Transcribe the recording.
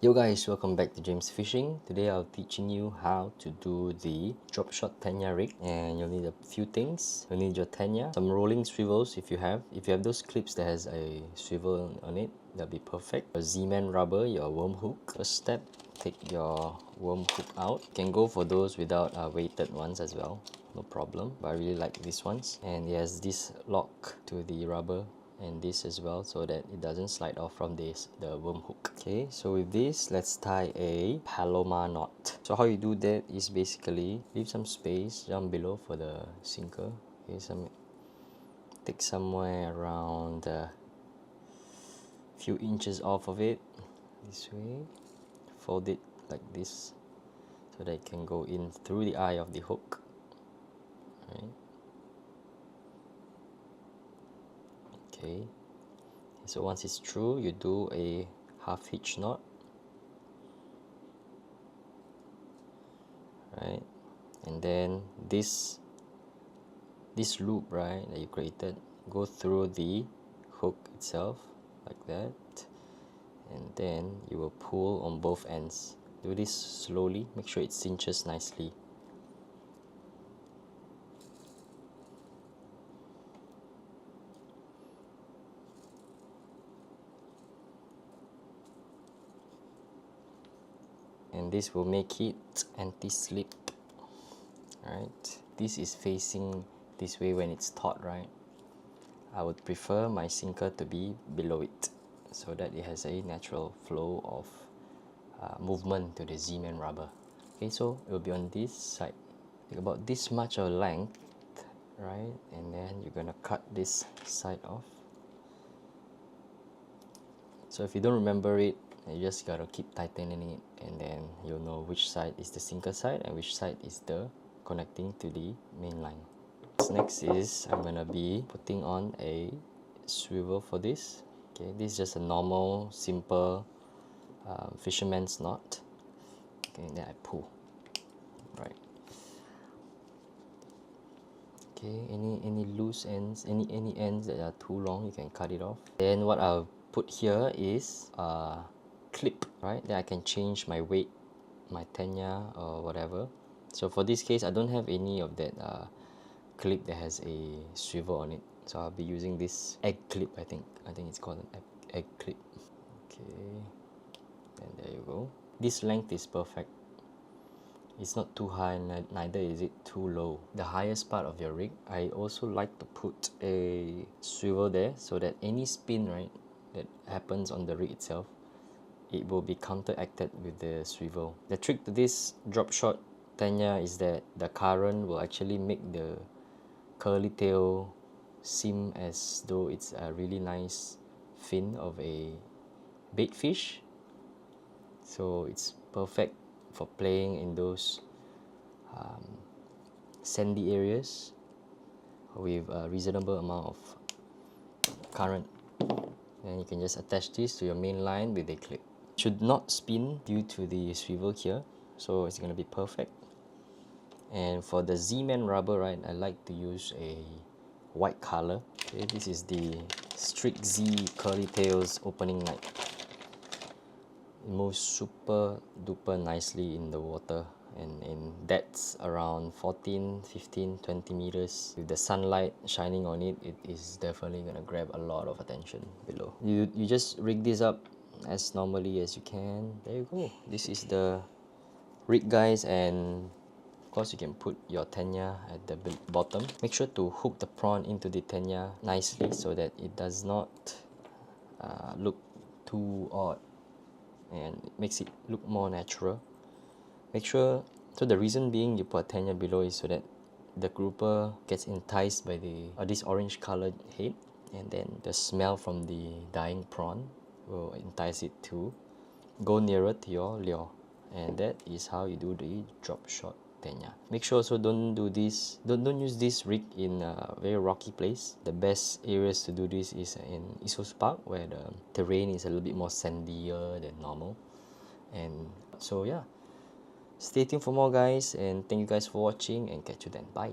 Yo guys, welcome back to James Fishing. Today I'll teaching you how to do the Dropshot Tenya Rig, and you'll need a few things. You'll need your Tenya, some rolling swivels if you have. If you have those clips that has a swivel on it, that'll be perfect. A Z-Man rubber, your WormHook. First step, take your WormHook out. You can go for those without weighted ones as well, no problem. But I really like these ones. And it has this lock to the rubber and this as well, so that it doesn't slide off from the WormHook. Okay, so with this, let's tie a Palomar knot. So how you do that is basically leave some space down below for the sinker. Okay, take somewhere around a few inches off of it, this way. Fold it like this so that it can go in through the eye of the hook. Right. Okay, so once it's through, you do a half hitch knot, right? And then this loop, right, that you created, go through the hook itself like that, and then you will pull on both ends. Do this slowly, make sure it cinches nicely. And this will make it anti-slip. Right, this is facing this way when it's taut, right? I would prefer my sinker to be below it so that it has a natural flow of movement to the Z-Man rubber. Okay, so it will be on this side, like about this much of length, right? And then you're gonna cut this side off. So if you don't remember it, you just gotta keep tightening it, and then you'll know which side is the sinker side and which side is the connecting to the main line. Next is I'm gonna be putting on a swivel for this. Okay, this is just a normal, simple fisherman's knot. Okay, and then I pull. Right. Okay, any loose ends, any ends that are too long, you can cut it off. Then what I'll put here is clip, right? Then I can change my weight, my Tenya or whatever. So for this case, I don't have any of that clip that has a swivel on it, so I'll be using this egg clip. I think it's called an egg clip. Okay, and there you go. This length is perfect. It's not too high, neither is it too low. The highest part of your rig, I also like to put a swivel there so that any spin, right, that happens on the rig itself, it will be counteracted with the swivel. The trick to this Dropshot Tenya is that the current will actually make the curly tail seem as though it's a really nice fin of a bait fish. So it's perfect for playing in those sandy areas with a reasonable amount of current. And you can just attach this to your main line with a clip. Should not spin due to the swivel here, so it's going to be perfect. And for the Z-Man rubber, right, I like to use a white color. Okay, this is the Strict Z Curly Tails opening night. It moves super duper nicely in the water, and that's around 14, 15, 20 meters. With the sunlight shining on it, it is definitely gonna grab a lot of attention below. You just rig this up as normally as you can. There you go. This is the rig, guys, and of course you can put your Tenya at the bottom. Make sure to hook the prawn into the Tenya nicely so that it does not look too odd, and it makes it look more natural. Make sure, so the reason being you put Tenya below is so that the grouper gets enticed by this orange colored head, and then the smell from the dying prawn will entice it to go nearer to your lure. And that is how you do the Dropshot Tenya. Make sure also don't use this rig in a very rocky place. The best areas to do this is in East Coast Park, where the terrain is a little bit more sandier than normal. And so yeah, stay tuned for more, guys, and thank you guys for watching, and catch you then. Bye.